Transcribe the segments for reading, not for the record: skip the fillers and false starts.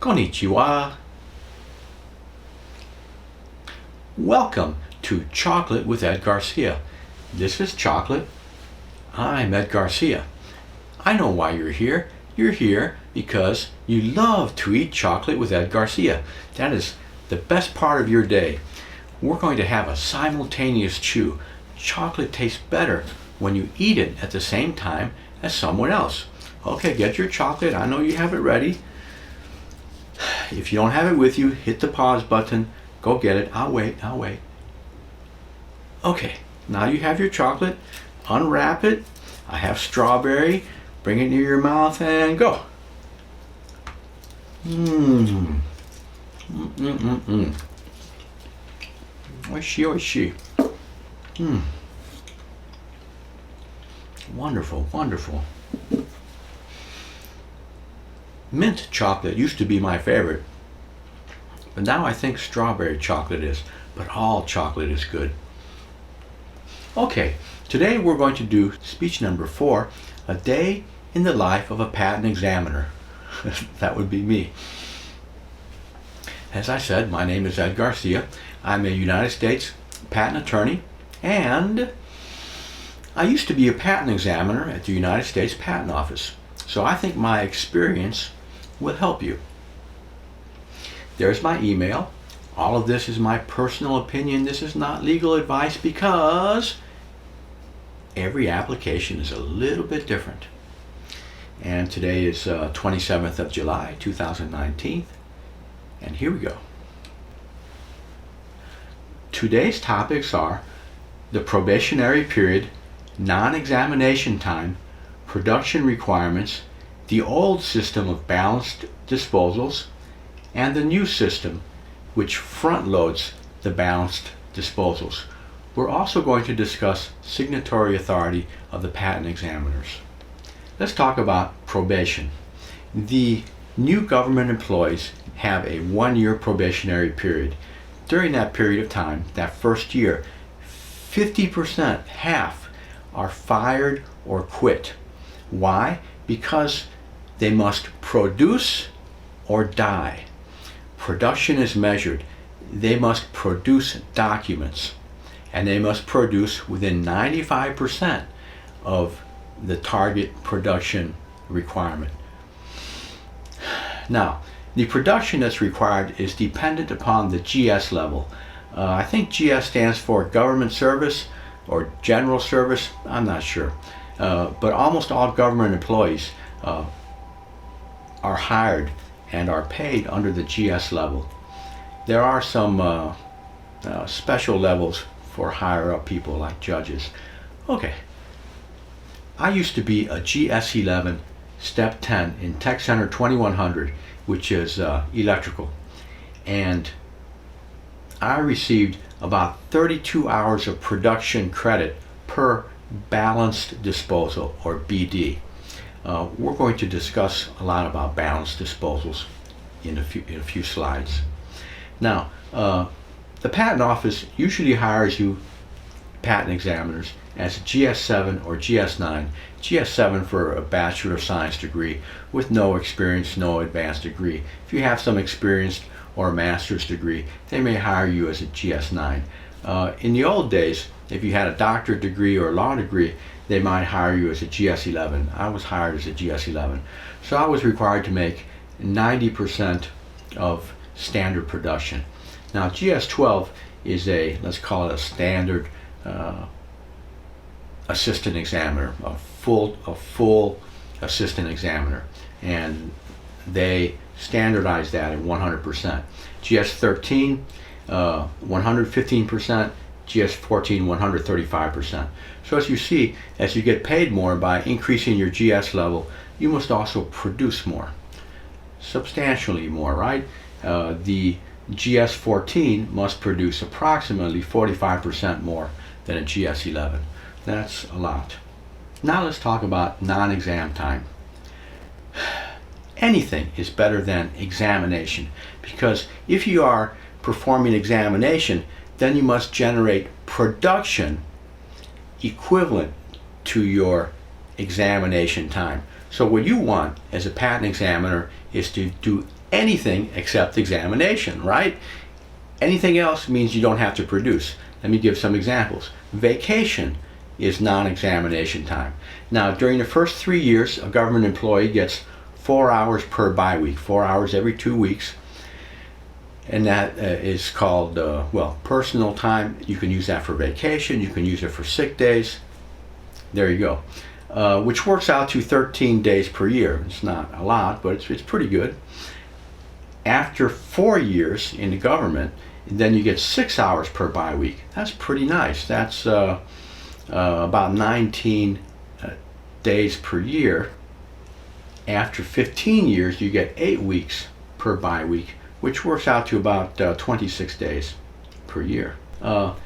Konichiwa. Welcome to Chocolate with Ed Garcia. This is Chocolate. I'm Ed Garcia. I know why you're here. You're here because you love to eat chocolate with Ed Garcia. That is the best part of your day. We're going to have a simultaneous chew. Chocolate tastes better when you eat it at the same time as someone else. Okay, get your chocolate. I know you have it ready. If you don't have it with you, hit the pause button. Go get it. I'll wait. Okay, now you have your chocolate. Unwrap it. I have strawberry. Bring it near your mouth and go. Oishi. Wonderful. Mint chocolate used to be my favorite, but now I think strawberry chocolate is, but all chocolate is good. Okay, today we're going to do speech number 4, a day in the life of a patent examiner. That would be me. As I said, my name is Ed Garcia. I'm a United States patent attorney, and I used to be a patent examiner at the United States Patent Office. So I think my experience will help you. There's my email. All of this is my personal opinion. This is not legal advice because every application is a little bit different. And today is 27th of July, 2019. And here we go. Today's topics are the probationary period, non-examination time, production requirements, the old system of balanced disposals, and the new system which front loads the balanced disposals. We're also going to discuss signatory authority of the patent examiners. Let's talk about probation. The new government employees have a 1-year probationary period. During that period of time, that first year, 50%, half, are fired or quit. Why? Because they must produce or die. Production is measured. They must produce documents, and they must produce within 95% of the target production requirement. Now, the production that's required is dependent upon the GS level. I think GS stands for government service or general service. I'm not sure. But almost all government employees are hired and are paid under the GS level. There are some special levels for higher up people like judges. Okay. I used to be a GS11 Step 10 in Tech Center 2100, which is electrical. And I received about 32 hours of production credit per balanced disposal, or BD. We're going to discuss a lot about balanced disposals in a few slides. Now, the patent office usually hires you patent examiners as GS7 or GS9. GS7 for a Bachelor of Science degree with no experience, no advanced degree. If you have some experience or a master's degree, they may hire you as a GS9. In the old days, if you had a doctorate degree or a law degree, they might hire you as a GS11. I was hired as a GS11. So I was required to make 90% of standard production. Now GS12 is a, let's call it a standard assistant examiner, a full assistant examiner. And they standardize that at 100%. GS13, 115%, GS14, 135%. So as you see, as you get paid more by increasing your GS level, you must also produce more, substantially more, right? The GS14 must produce approximately 45% more than a GS11. That's a lot. Now let's talk about non-exam time. Anything is better than examination, because if you are performing examination, then you must generate production equivalent to your examination time. So what you want as a patent examiner is to do anything except examination, right? Anything else means you don't have to produce. Let me give some examples. Vacation is non-examination time. Now, during the first 3 years, a government employee gets 4 hours per bi-week, 4 hours every 2 weeks. And that is called, personal time. You can use that for vacation. You can use it for sick days. There you go. Which works out to 13 days per year. It's not a lot, but it's pretty good. After 4 years in the government, then you get 6 hours per bi-week. That's pretty nice. That's about 19 days per year. After 15 years, you get 8 weeks per bi-week, which works out to about 26 days per year. How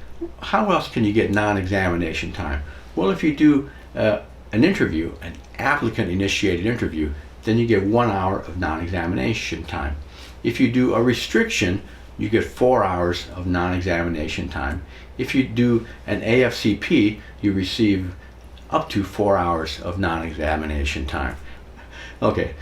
else can you get non-examination time? Well, if you do an interview, an applicant-initiated interview, then you get 1 hour of non-examination time. If you do a restriction, you get 4 hours of non-examination time. If you do an AFCP, you receive up to 4 hours of non-examination time. Okay.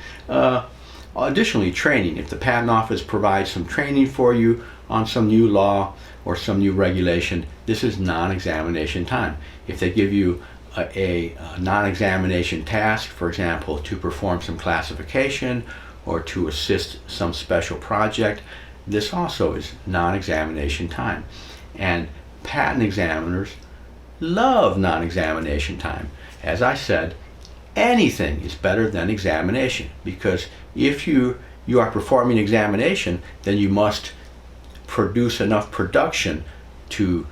Additionally, training. If the Patent Office provides some training for you on some new law or some new regulation, this is non-examination time. If they give you a non-examination task, for example, to perform some classification or to assist some special project, this also is non-examination time. And patent examiners love non-examination time. As I said, anything is better than examination, because if you are performing examination, then you must produce enough production to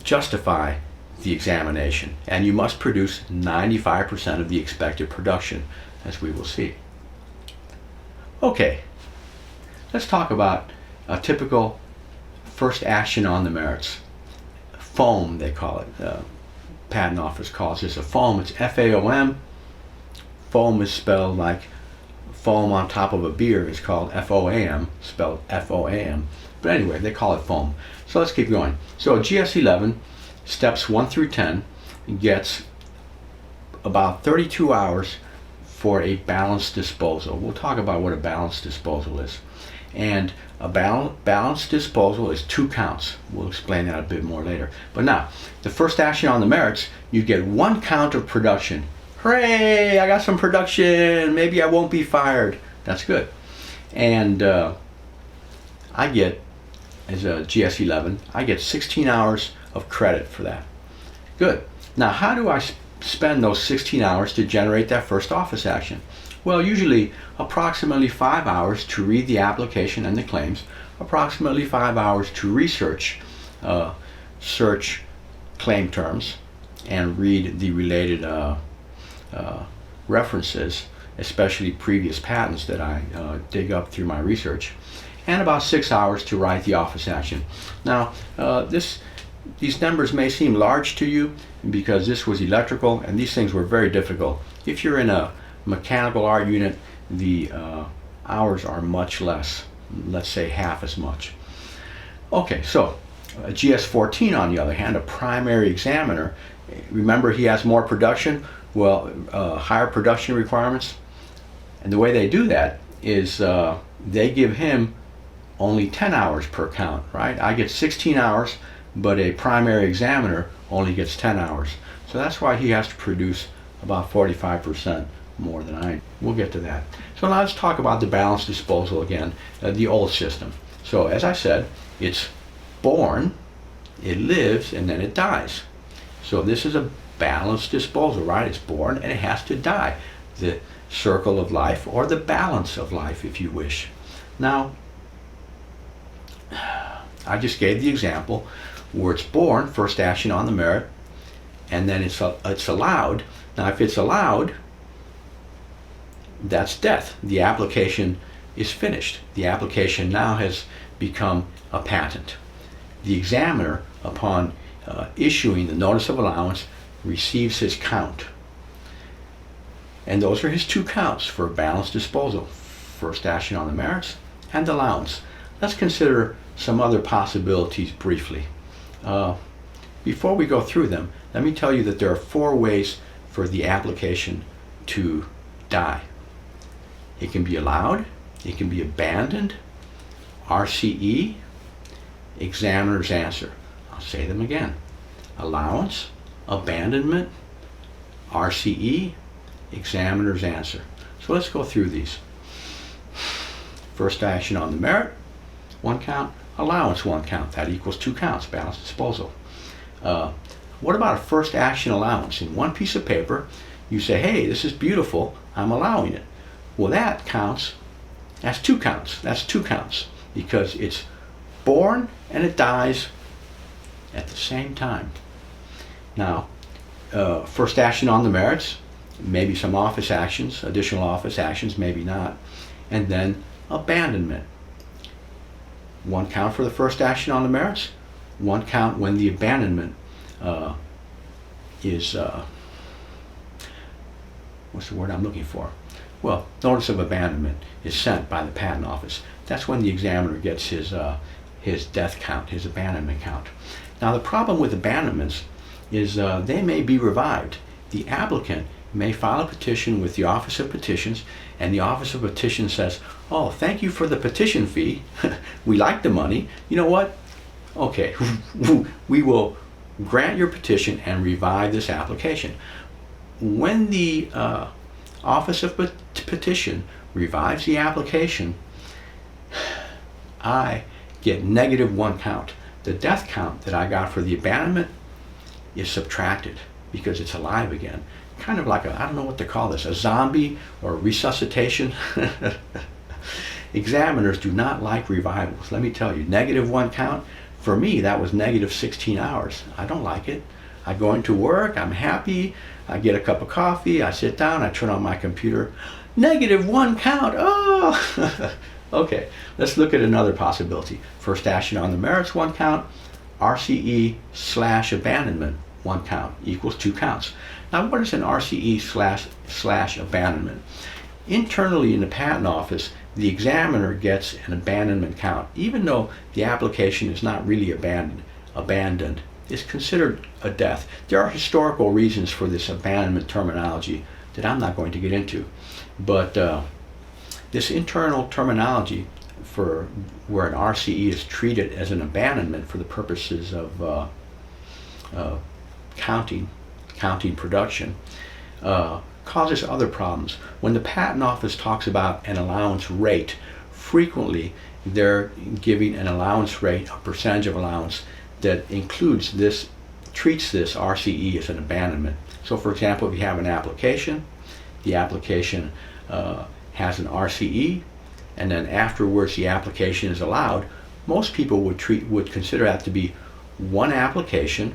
justify the examination, and you must produce 95% of the expected production, as we will see. Okay, let's talk about a typical first action on the merits. FOAM, they call it. Patent Office calls this a FOAM. It's F-A-O-M. FOAM is spelled like foam on top of a beer is called F-O-A-M, spelled F-O-A-M. But anyway, they call it FOAM. So let's keep going. So GS11, steps 1 through 10, gets about 32 hours for a balanced disposal. We'll talk about what a balanced disposal is. And a balanced disposal is 2 counts. We'll explain that a bit more later. But now, the first action on the merits, you get 1 count of production. Hooray, I got some production, maybe I won't be fired. That's good. And I get, as a GS11, I get 16 hours of credit for that. Good. Now, how do I spend those 16 hours to generate that first office action? Well, usually approximately 5 hours to read the application and the claims, approximately 5 hours to research, search claim terms, and read the related references, especially previous patents that I dig up through my research, and about 6 hours to write the office action. Now, these numbers may seem large to you because this was electrical and these things were very difficult. If you're in a mechanical art unit, the hours are much less, let's say half as much. Okay, so a GS14 on the other hand, a primary examiner, remember he has more production, well, higher production requirements, and the way they do that is they give him only 10 hours per count, right? I get 16 hours, but a primary examiner only gets 10 hours. So that's why he has to produce about 45% more than I. We'll get to that. So now let's talk about the balanced disposal again, the old system. So as I said, it's born, it lives, and then it dies. So this is a balanced disposal, right? It's born and it has to die. The circle of life, or the balance of life, if you wish. Now, I just gave the example where it's born, first action on the merit, and then it's allowed. Now, if it's allowed, that's death. The application is finished. The application now has become a patent. The examiner, upon issuing the notice of allowance, receives his count. And those are his 2 counts for balanced disposal. First action on the merits and allowance. Let's consider some other possibilities briefly. Before we go through them, let me tell you that there are 4 ways for the application to die. It can be allowed, it can be abandoned, RCE, examiner's answer. I'll say them again. Allowance, abandonment, RCE, examiner's answer. So let's go through these. First action on the merit, 1 count. Allowance, 1 count. That equals 2 counts, balance disposal. What about a first action allowance? In one piece of paper, you say, hey, this is beautiful, I'm allowing it. Well, that counts, that's 2 counts. That's 2 counts because it's born and it dies at the same time. Now, first action on the merits, maybe some office actions, additional office actions, maybe not, and then abandonment. 1 count for the first action on the merits, 1 count when the abandonment is, what's the word I'm looking for? Well, notice of abandonment is sent by the patent office. That's when the examiner gets his death count, his abandonment count. Now the problem with abandonments is they may be revived. The applicant may file a petition with the Office of Petitions, and the Office of Petitions says, oh, thank you for the petition fee. We like the money. You know what? Okay, we will grant your petition and revive this application. When the Office of Petition revives the application, I get -1 count. The death count that I got for the abandonment is subtracted because it's alive again. Kind of like I don't know what to call this, a zombie or resuscitation. Examiners do not like revivals. Let me tell you, -1 count, for me that was -16 hours. I don't like it. I go into work, I'm happy, I get a cup of coffee, I sit down, I turn on my computer. -1 count, oh! Okay, let's look at another possibility. First action on the merits, 1 count. RCE/abandonment, 1 count, equals 2 counts. Now what is an RCE/abandonment? Internally in the patent office, the examiner gets an abandonment count. Even though the application is not really abandoned, it's considered a death. There are historical reasons for this abandonment terminology that I'm not going to get into. But this internal terminology for where an RCE is treated as an abandonment for the purposes of counting production causes other problems. When the patent office talks about an allowance rate, frequently they're giving an allowance rate, a percentage of allowance that includes this, treats this RCE as an abandonment. So for example, if you have an application, the application has an RCE, and then afterwards the application is allowed, most people would consider that to be 1 application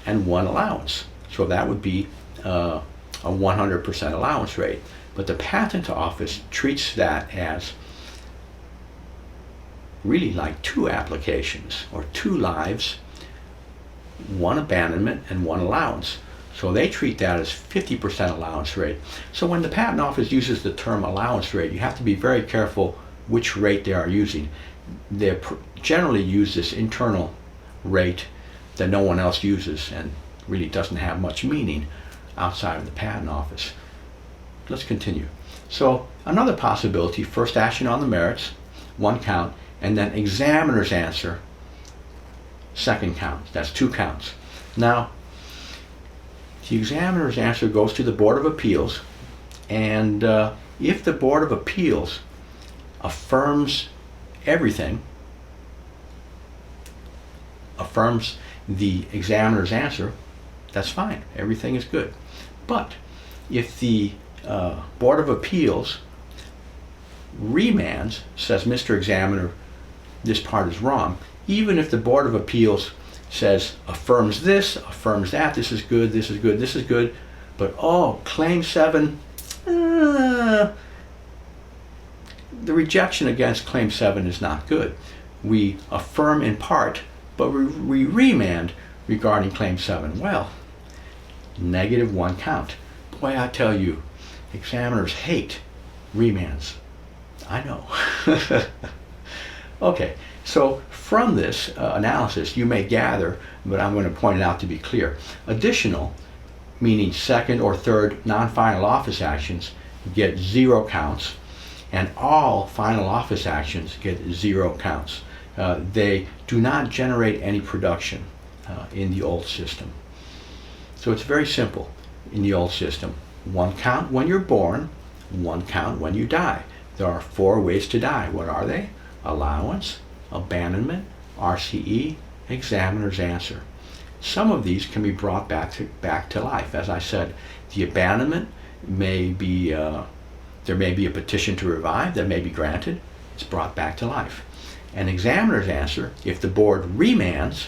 and 1 allowance. So that would be a 100% allowance rate. But the patent office treats that as really like 2 applications or 2 lives, 1 abandonment and 1 allowance. So they treat that as 50% allowance rate. So when the patent office uses the term allowance rate, you have to be very careful which rate they are using. They generally use this internal rate that no one else uses and really doesn't have much meaning outside of the patent office. Let's continue. So another possibility, first action on the merits, 1 count, and then examiner's answer, 2nd count. That's 2 counts. Now, the examiner's answer goes to the Board of Appeals, and if the Board of Appeals affirms everything, affirms the examiner's answer, that's fine. Everything is good. But if the Board of Appeals remands, says, Mr. Examiner, this part is wrong, even if the Board of Appeals says, affirms this, affirms that, this is good, this is good, this is good, but oh, Claim 7, the rejection against Claim 7 is not good. We affirm in part, but we remand regarding Claim 7. Well, -1 count. Boy, I tell you, examiners hate remands. I know. Okay, so from this analysis, you may gather, but I'm going to point it out to be clear, additional, meaning 2nd or 3rd non-final office actions, get 0 counts, and all final office actions get 0 counts. They do not generate any production in the old system. So it's very simple in the old system. 1 count when you're born, 1 count when you die. There are 4 ways to die. What are they? Allowance, abandonment, RCE, examiner's answer. Some of these can be brought back to life. As I said, the abandonment may be, there may be a petition to revive that may be granted. It's brought back to life. An examiner's answer, if the board remands,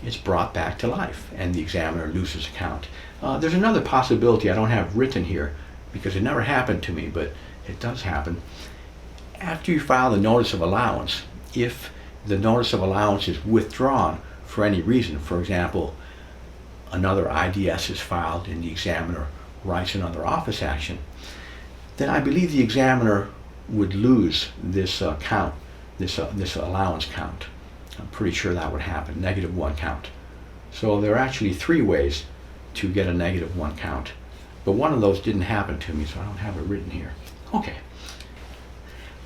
it's brought back to life and the examiner loses a count. There's another possibility I don't have written here because it never happened to me, but it does happen. After you file the notice of allowance, if the notice of allowance is withdrawn for any reason, for example, another IDS is filed and the examiner writes another office action, then I believe the examiner would lose this count, this allowance count. I'm pretty sure that would happen, -1 count. So there are actually 3 ways to get a -1 count, but one of those didn't happen to me, so I don't have it written here. Okay,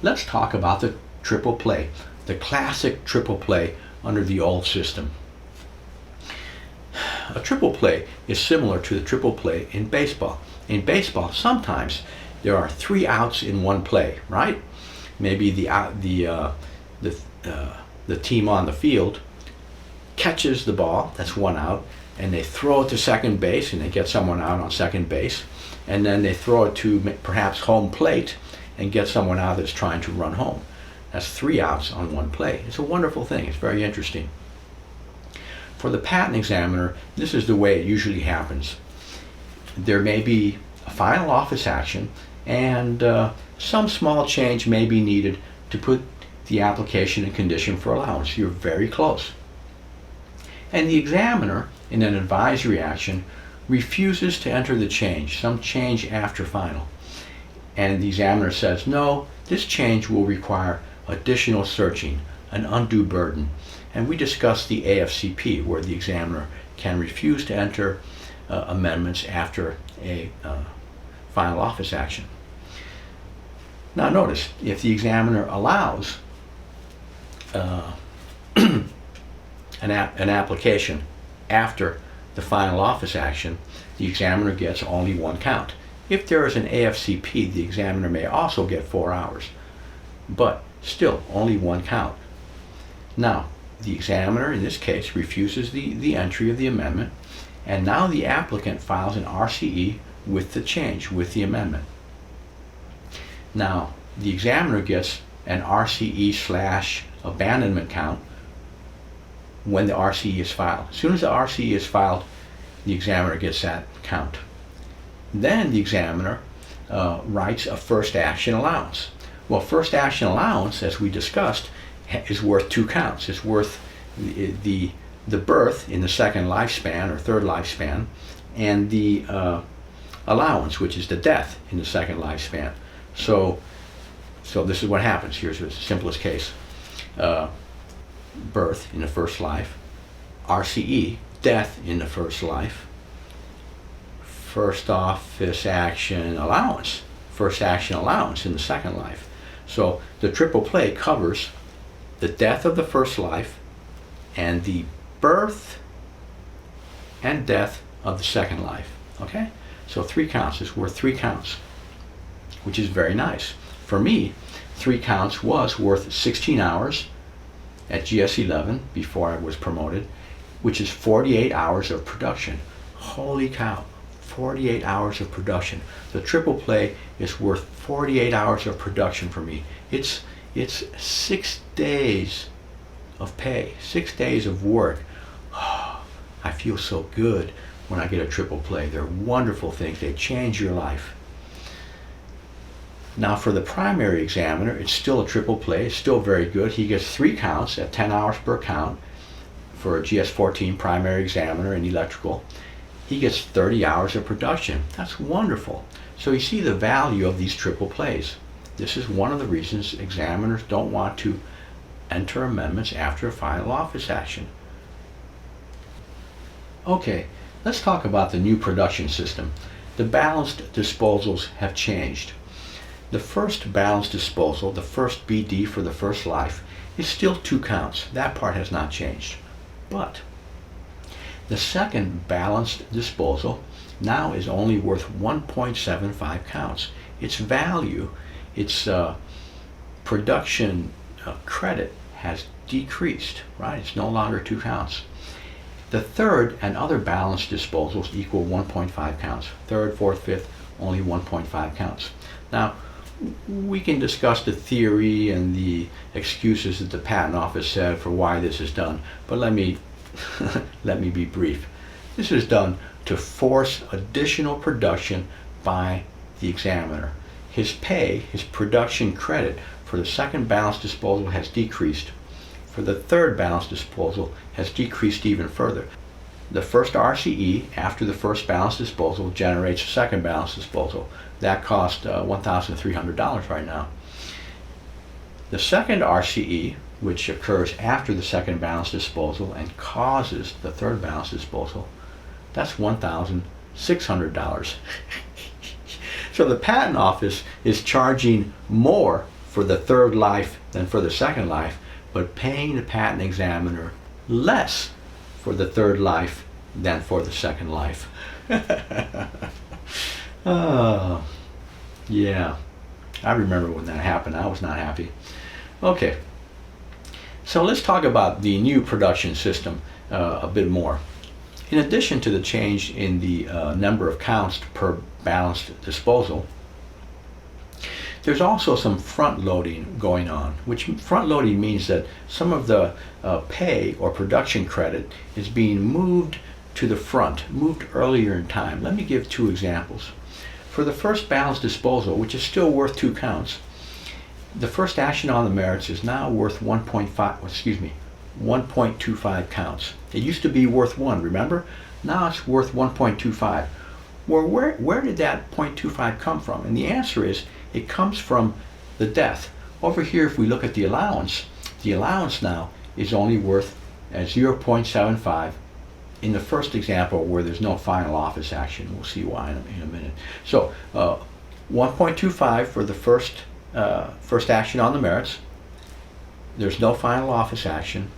let's talk about the triple play, the classic triple play under the old system. A triple play is similar to the triple play in baseball. In baseball, sometimes there are 3 outs in 1 play, right? Maybe the team on the field catches the ball, that's 1 out, and they throw it to second base and they get someone out on second base, and then they throw it to perhaps home plate and get someone out that's trying to run home. That's 3 outs on 1 play. It's a wonderful thing. It's very interesting. For the patent examiner, this is the way it usually happens. There may be a final office action and some small change may be needed to put the application in condition for allowance. You're very close. And the examiner, in an advisory action, refuses to enter the change, some change after final. And the examiner says, no, this change will require additional searching, an undue burden. And we discussed the AFCP, where the examiner can refuse to enter amendments after a final office action. Now notice, if the examiner allows an application after the final office action, the examiner gets only 1 count. If there is an AFCP, the examiner may also get 4 hours, but still only 1 count. Now, the examiner, in this case, refuses the entry of the amendment, and now the applicant files an RCE with the change, with the amendment. Now, the examiner gets an RCE/abandonment count when the RCE is filed. As soon as the RCE is filed, the examiner gets that count. Then the examiner writes a first action allowance. Well, first action allowance, as we discussed, is worth 2 counts. It's worth the birth in the second lifespan or third lifespan, and the allowance, which is the death in the second lifespan. So this is what happens. Here's the simplest case. Birth in the first life, RCE, death in the first life, first office action allowance, first action allowance in the second life. So the triple play covers the death of the first life and the birth and death of the second life. Okay? So 3 counts is worth 3 counts, which is very nice. For me, 3 counts was worth 16 hours at GS11 before I was promoted, which is 48 hours of production. Holy cow, 48 hours of production. The triple play is worth 48 hours of production for me. It's 6 days of pay, 6 days of work. I feel so good when I get a triple play. They're wonderful things. They change your life. Now for the primary examiner, it's still a triple play. It's still very good. He gets 3 counts at 10 hours per count for a GS14 primary examiner in electrical. He gets 30 hours of production. That's wonderful. So you see the value of these triple plays. This is one of the reasons examiners don't want to enter amendments after a final office action. Okay, let's talk about the new production system. The balanced disposals have changed. The first balance disposal, the first BD for the first life, is still 2 counts. That part has not changed. But the second balanced disposal now is only worth 1.75 counts. Its value, its production credit has decreased, right? It's no longer 2 counts. The third and other balanced disposals equal 1.5 counts. Third, fourth, fifth, only 1.5 counts. Now, we can discuss the theory and the excuses that the Patent Office said for why this is done, but let me be brief. This is done to force additional production by the examiner. His pay, his production credit for the second balance disposal has decreased. For the third balance disposal has decreased even further. The first RCE after the first balance disposal generates a second balance disposal. That cost $1,300 right now. The second RCE, which occurs after the second balance disposal and causes the third balance disposal, that's $1,600. So the Patent Office is charging more for the third life than for the second life, but paying the patent examiner less for the third life than for the second life. Oh, yeah. I remember when that happened. I was not happy. Okay. So let's talk about the new production system a bit more. In addition to the change in the number of counts per balanced disposal, there's also some front loading going on, which front loading means that some of the pay or production credit is being moved to the front, moved earlier in time. Let me give 2 examples. For the first balanced disposal, which is still worth 2 counts, the first action on the merits is now worth 1.25 counts. It used to be worth 1, remember? Now it's worth 1.25. Well, where did that 0.25 come from? And the answer is, it comes from the death. Over here, if we look at the allowance now is only worth 0.75 in the first example where there's no final office action. We'll see why in a minute. So 1.25 for the first action on the merits. There's no final office action,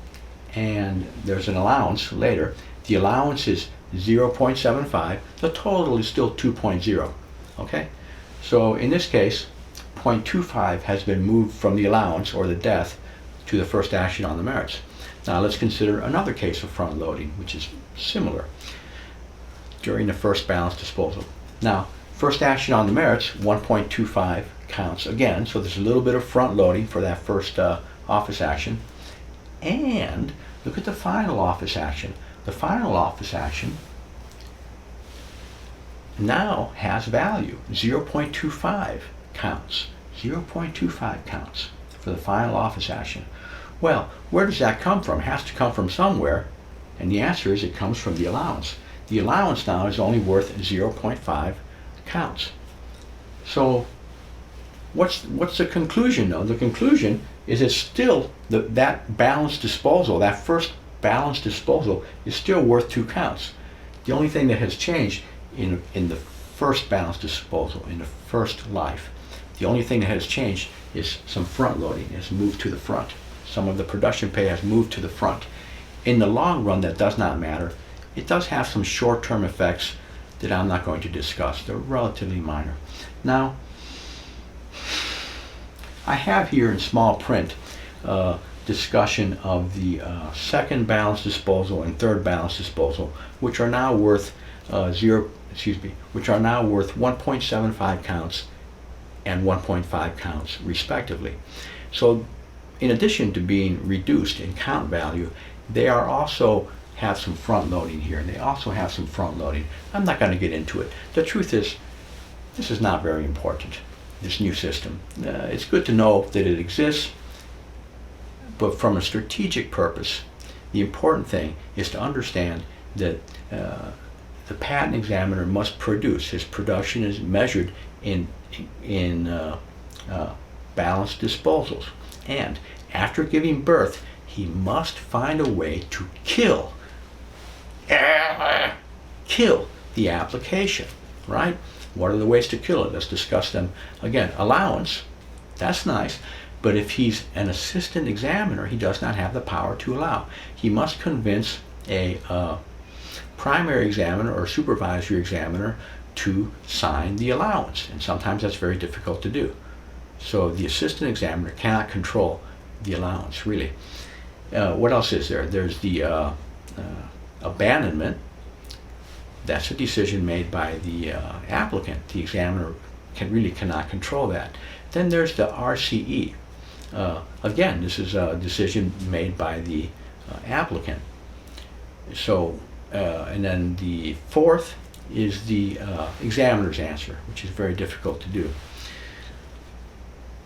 and there's an allowance later. The allowance is 0.75. The total is still 2.0. Okay? So in this case, 0.25 has been moved from the allowance or the death to the first action on the merits. Now let's consider another case of front loading, which is similar during the first balance disposal. Now, first action on the merits, 1.25 counts again, so there's a little bit of front loading for that first office action. And look at the final office action. The final office action now has value, 0.25 counts. 0.25 counts for the final office action. Well, where does that come from? It has to come from somewhere, and the answer is it comes from the allowance. The allowance now is only worth 0.5 counts. So what's the conclusion though? The conclusion is it's still that balanced disposal, that first balanced disposal is still worth 2 counts. The only thing that has changed in the first balanced disposal, in the first life, the only thing that has changed is some front loading has moved to the front. Some of the production pay has moved to the front. In the long run, that does not matter. It does have some short-term effects that I'm not going to discuss. They're relatively minor. Now, I have here in small print discussion of the second balance disposal and third balance disposal, which are now worth which are now worth 1.75 counts and 1.5 counts respectively. So in addition to being reduced in count value, they are also have some front loading here, and they also have some front loading. I'm not going to get into it. The truth is, this is not very important, this new system. It's good to know that it exists, but from a strategic purpose, the important thing is to understand that the patent examiner must produce. His production is measured in balanced disposals. And after giving birth, he must find a way to kill the application, right? What are the ways to kill it? Let's discuss them. Again, allowance, that's nice, but if he's an assistant examiner, he does not have the power to allow. He must convince a primary examiner or supervisory examiner to sign the allowance, and sometimes that's very difficult to do. So the assistant examiner cannot control the allowance, really. What else is there? There's the abandonment. That's a decision made by the applicant. The examiner cannot control that. Then there's the RCE. Again, this is a decision made by the applicant. So, and then the fourth is the examiner's answer, which is very difficult to do.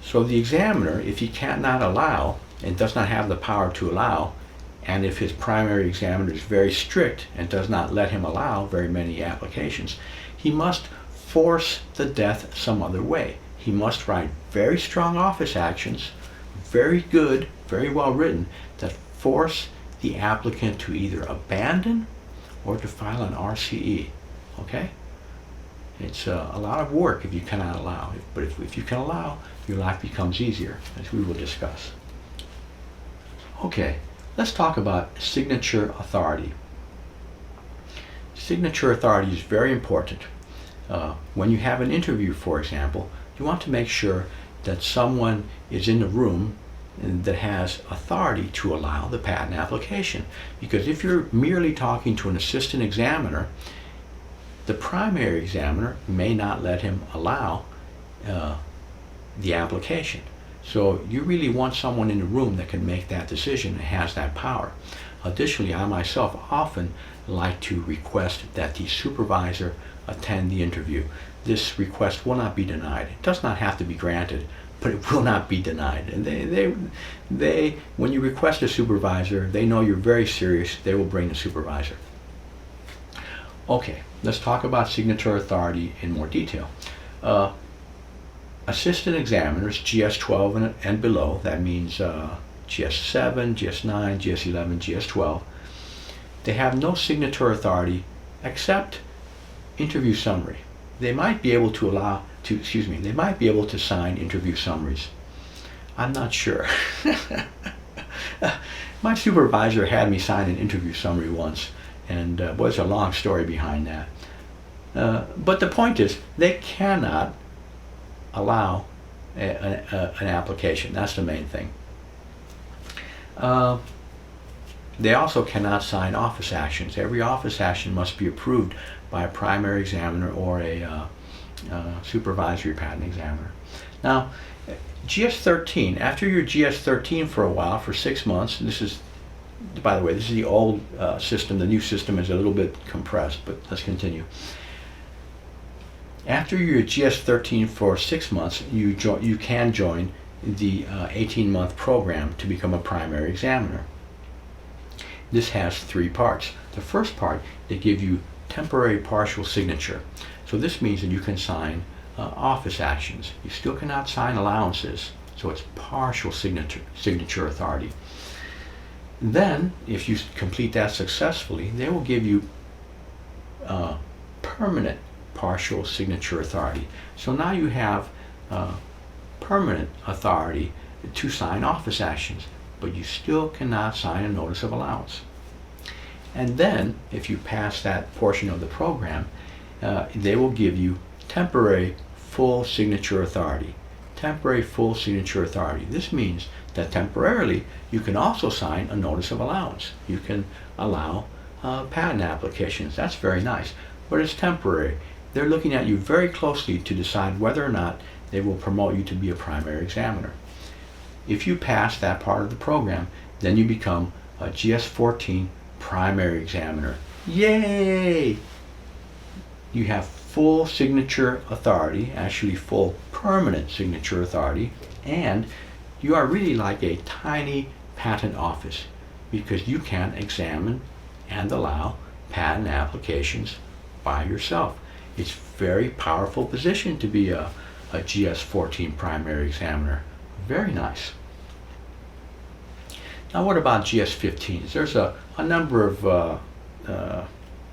So the examiner, if he cannot allow and does not have the power to allow, and if his primary examiner is very strict and does not let him allow very many applications, he must force the death some other way. He must write very strong office actions, very good, very well written, that force the applicant to either abandon or to file an RCE. Okay? It's a lot of work if you cannot allow. But if you can allow, your life becomes easier, as we will discuss. Okay, let's talk about signature authority. Signature authority is very important. When you have an interview, for example, you want to make sure that someone is in the room that has authority to allow the patent application. Because if you're merely talking to an assistant examiner, the primary examiner may not let him allow the application. So you really want someone in the room that can make that decision and has that power. Additionally, I myself often like to request that the supervisor attend the interview. This request will not be denied. It does not have to be granted, but it will not be denied. And they when you request a supervisor, they know you're very serious. They will bring the supervisor. Okay, let's talk about signature authority in more detail. Assistant examiners, GS-12 and below, that means GS-7, GS-9, GS-11, GS-12, they have no signature authority except interview summary. They might be able to they might be able to sign interview summaries. I'm not sure. My supervisor had me sign an interview summary once, and there's a long story behind that. But the point is, they cannot allow an application. That's the main thing. They also cannot sign office actions. Every office action must be approved by a primary examiner or a supervisory patent examiner. Now, GS-13, after your GS-13 for a while, for 6 months, this is, by the way, this is the old system. The new system is a little bit compressed, but let's continue. After your GS-13 for 6 months, you can join the 18-month program to become a primary examiner. This has 3 parts. The first part, they give you temporary partial signature. So this means that you can sign office actions. You still cannot sign allowances, so it's partial signature authority. Then, if you complete that successfully, they will give you permanent partial signature authority. So now you have permanent authority to sign office actions, but you still cannot sign a notice of allowance. And then, if you pass that portion of the program, they will give you temporary full signature authority. Temporary full signature authority. This means that temporarily you can also sign a notice of allowance. You can allow patent applications. That's very nice, but it's temporary. They're looking at you very closely to decide whether or not they will promote you to be a primary examiner. If you pass that part of the program, then you become a GS-14 primary examiner. Yay! You have full signature authority, actually full permanent signature authority, and you are really like a tiny patent office because you can examine and allow patent applications by yourself. It's a very powerful position to be a GS-14 primary examiner. Very nice. Now what about GS-15s? There's a number of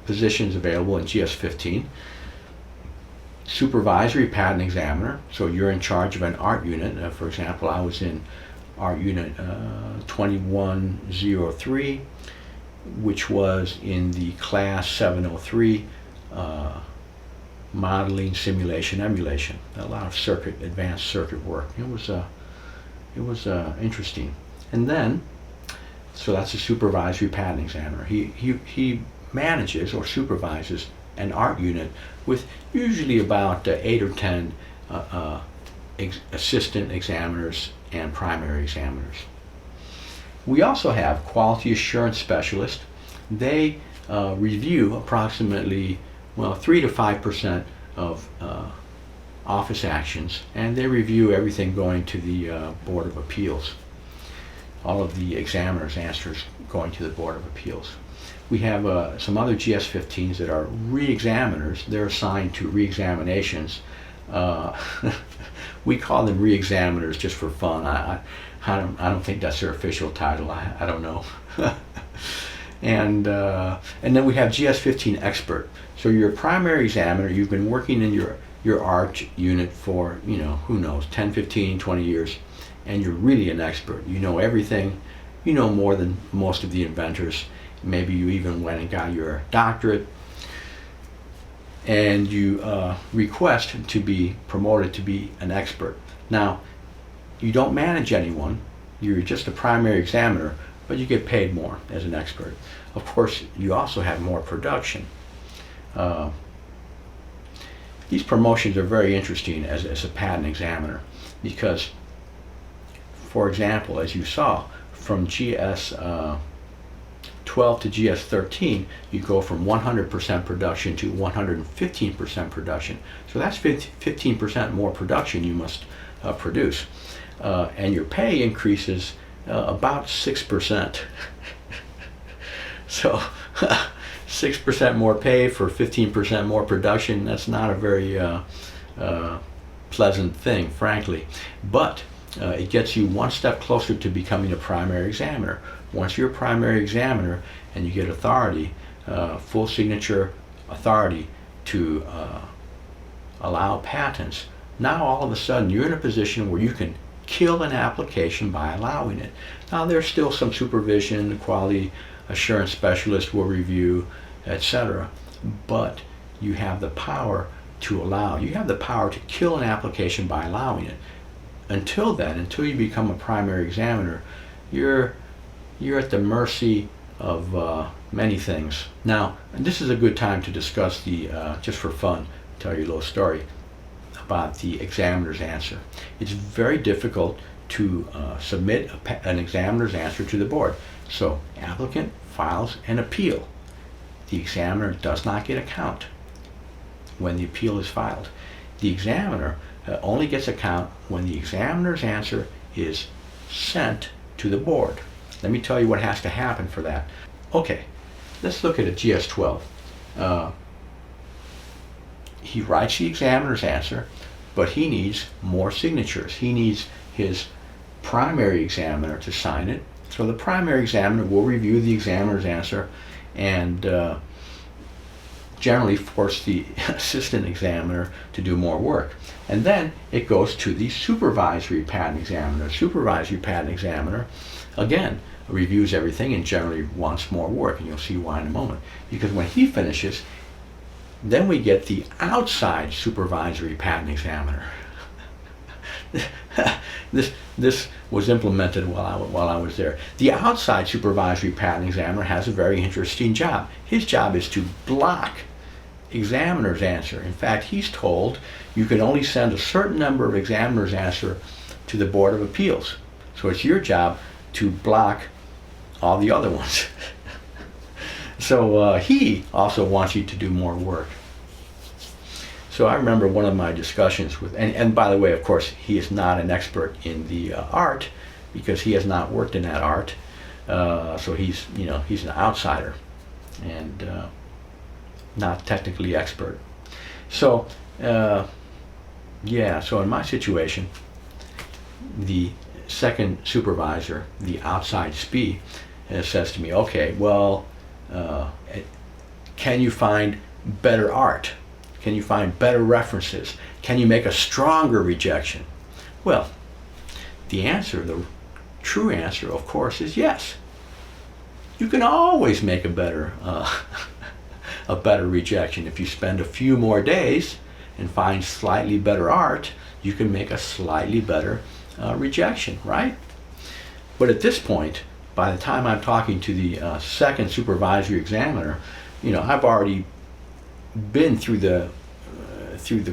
positions available in GS-15. supervisory patent examiner, so you're in charge of an art unit. For example, I was in art unit 2103, which was in the class 703, modeling, simulation, emulation. A lot of advanced circuit work. It was interesting. And then, so that's a supervisory patent examiner. He manages or supervises an art unit with usually about 8 or 10 assistant examiners and primary examiners. We also have quality assurance specialists. They review approximately 3 to 5% of office actions, and they review everything going to the Board of Appeals. All of the examiners' answers going to the Board of Appeals. We have some other GS-15s that are re-examiners. They're assigned to re-examinations. We call them re-examiners just for fun. I don't think that's their official title. I don't know. And then we have GS-15 expert. So you're a primary examiner. You've been working in your art unit for, who knows, 10, 15, 20 years, and you're really an expert. You know everything. You know more than most of the inventors. Maybe you even went and got your doctorate, and you request to be promoted to be an expert. Now, you don't manage anyone. You're just a primary examiner, but you get paid more as an expert. Of course, you also have more production. These promotions are very interesting as a patent examiner because, for example, as you saw, from GS 12 to GS 13, you go from 100% production to 115% production. So that's 15% more production you must produce. And your pay increases about 6%. So 6% more pay for 15% more production, that's not a very pleasant thing, frankly. But it gets you one step closer to becoming a primary examiner. Once you're a primary examiner and you get authority, full signature authority to allow patents, now all of a sudden you're in a position where you can kill an application by allowing it. Now there's still some supervision, the quality assurance specialist will review, etc. But you have the power to allow. You have the power to kill an application by allowing it. Until then, until you become a primary examiner, you're at the mercy of many things. Now, and this is a good time to discuss the, just for fun, tell you a little story about the examiner's answer. It's very difficult to submit an examiner's answer to the board. So, applicant files an appeal. The examiner does not get a count when the appeal is filed. The examiner only gets a count when the examiner's answer is sent to the board. Let me tell you what has to happen for that. Okay, let's look at a GS-12. He writes the examiner's answer, but he needs more signatures. He needs his primary examiner to sign it. So the primary examiner will review the examiner's answer and generally force the assistant examiner to do more work. And then it goes to the supervisory patent examiner. Supervisory patent examiner, again, reviews everything and generally wants more work, and you'll see why in a moment. Because when he finishes, then we get the outside supervisory patent examiner. This was implemented while I was there. The outside supervisory patent examiner has a very interesting job. His job is to block examiner's answer. In fact, he's told you can only send a certain number of examiner's answer to the Board of Appeals. So it's your job to block all the other ones. So he also wants you to do more work. So I remember one of my discussions with, and by the way, of course, he is not an expert in the art because he has not worked in that art. So he's an outsider and not technically expert. So so in my situation, the second supervisor, the outside SPE, says to me, okay, well, can you find better art? Can you find better references? Can you make a stronger rejection? Well, the answer, the true answer, of course, is yes. You can always make a better rejection. If you spend a few more days and find slightly better art, you can make a slightly better rejection, right? But at this point, by the time I'm talking to the second supervisory examiner, I've already been through the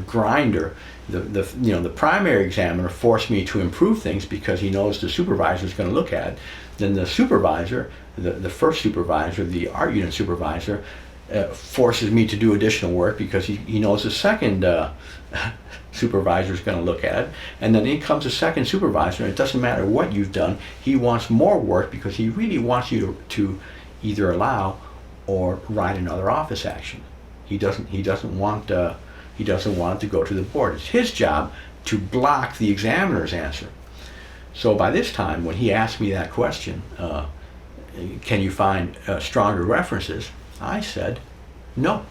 grinder. The primary examiner forced me to improve things because he knows the supervisor is going to look at it. Then the supervisor, the first supervisor, the art unit supervisor, forces me to do additional work because he knows the second supervisor is going to look at it. And then in comes the second supervisor, and it doesn't matter what you've done, he wants more work because he really wants you to either allow or write another office action. He doesn't want it to go to the board. It's his job to block the examiner's answer. So by this time, when he asked me that question, can you find stronger references? I said, no.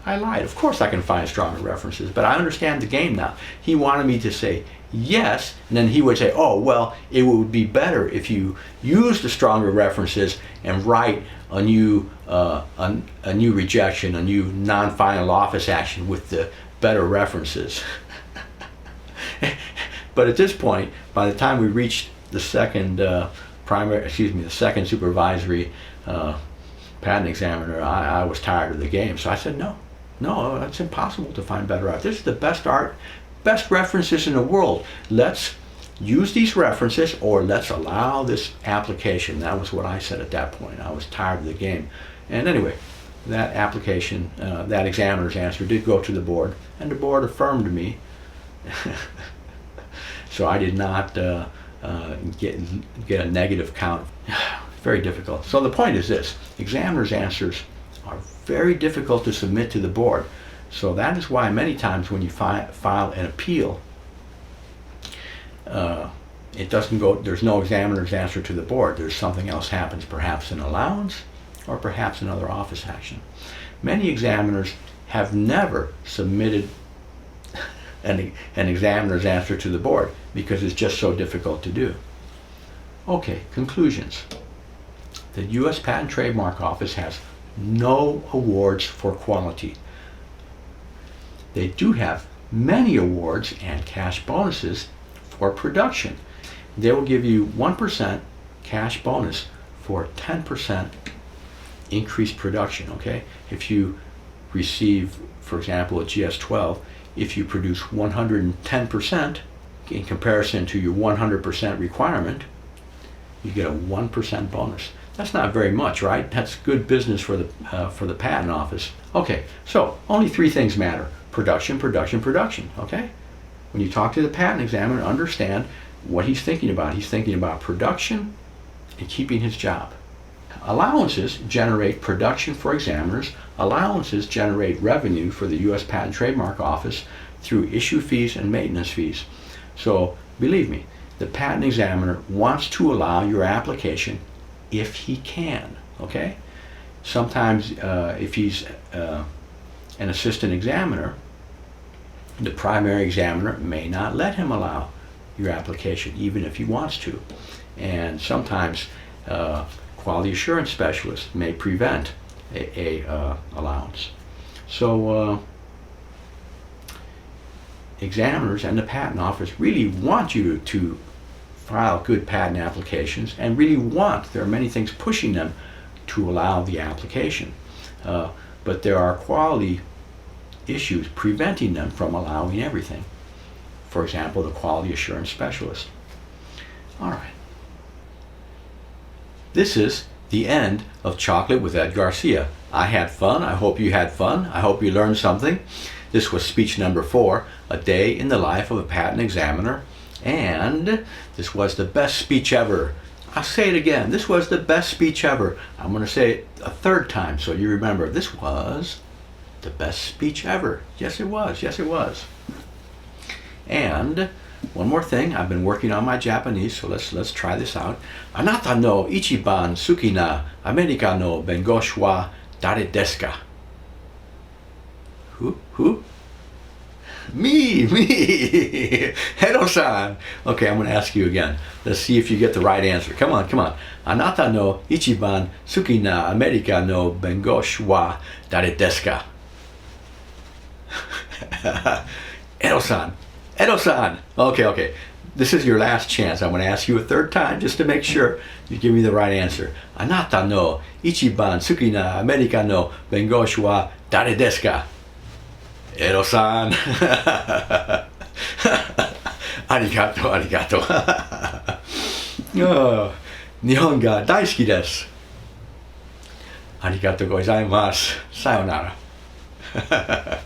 I lied. Of course I can find stronger references, but I understand the game now. He wanted me to say yes, and then he would say, oh, well, it would be better if you use the stronger references and write a new rejection, a new non-final office action with the better references. But at this point, by the time we reached the second the second supervisory patent examiner, I was tired of the game. So I said, no, it's impossible to find better art. This is the best art, best references in the world. Let's use these references, or let's allow this application. That was what I said at that point. I was tired of the game. And anyway, that application, that examiner's answer did go to the board, and the board affirmed me. So I did not get a negative count. Very difficult. So the point is this: examiner's answers are very difficult to submit to the board. So that is why many times when you file an appeal, it doesn't go, there's no examiner's answer to the board. There's something else happens, perhaps an allowance or perhaps another office action. Many examiners have never submitted an examiner's answer to the board because it's just so difficult to do. Okay, conclusions. The U.S. Patent Trademark Office has no awards for quality. They do have many awards and cash bonuses for production. They will give you 1% cash bonus for 10% increased production, okay? If you receive, for example, a GS12, if you produce 110% in comparison to your 100% requirement, you get a 1% bonus. That's not very much, right? That's good business for the patent office. Okay, so only three things matter: production, production, production, okay? When you talk to the patent examiner, understand what he's thinking about. He's thinking about production and keeping his job. Allowances generate production for examiners. Allowances generate revenue for the U.S. Patent Trademark Office through issue fees and maintenance fees. So believe me, the patent examiner wants to allow your application if he can, okay? Sometimes if he's an assistant examiner, the primary examiner may not let him allow your application even if he wants to. And sometimes quality assurance specialists may prevent a allowance. So examiners and the patent office really want you to file good patent applications, and really there are many things pushing them to allow the application. But there are quality issues preventing them from allowing everything. For example, the quality assurance specialist. All right. This is the end of Chocolate with Ed Garcia. I had fun. I hope you had fun. I hope you learned something. This was speech number 4, a day in the life of a patent examiner. And this was the best speech ever. I'll say it again. This was the best speech ever. I'm going to say it a third time so you remember. This was the best speech ever. Yes, it was. Yes, it was. And one more thing. I've been working on my Japanese, so let's try this out. Anata no ichiban suki na America no bengoshi wa dare desu ka? Who? Me. Hero-san. Okay, I'm going to ask you again. Let's see if you get the right answer. Come on. Anata no ichiban suki na America no bengoshi wa dare desu ka? Hero-san. Okay. This is your last chance. I'm going to ask you a third time just to make sure you give me the right answer. Anata no ichiban suki na America no bengoshi wa dare desu ka? Hero-san. ありがとう。日本が大好きです。ありがとうございます。さようなら。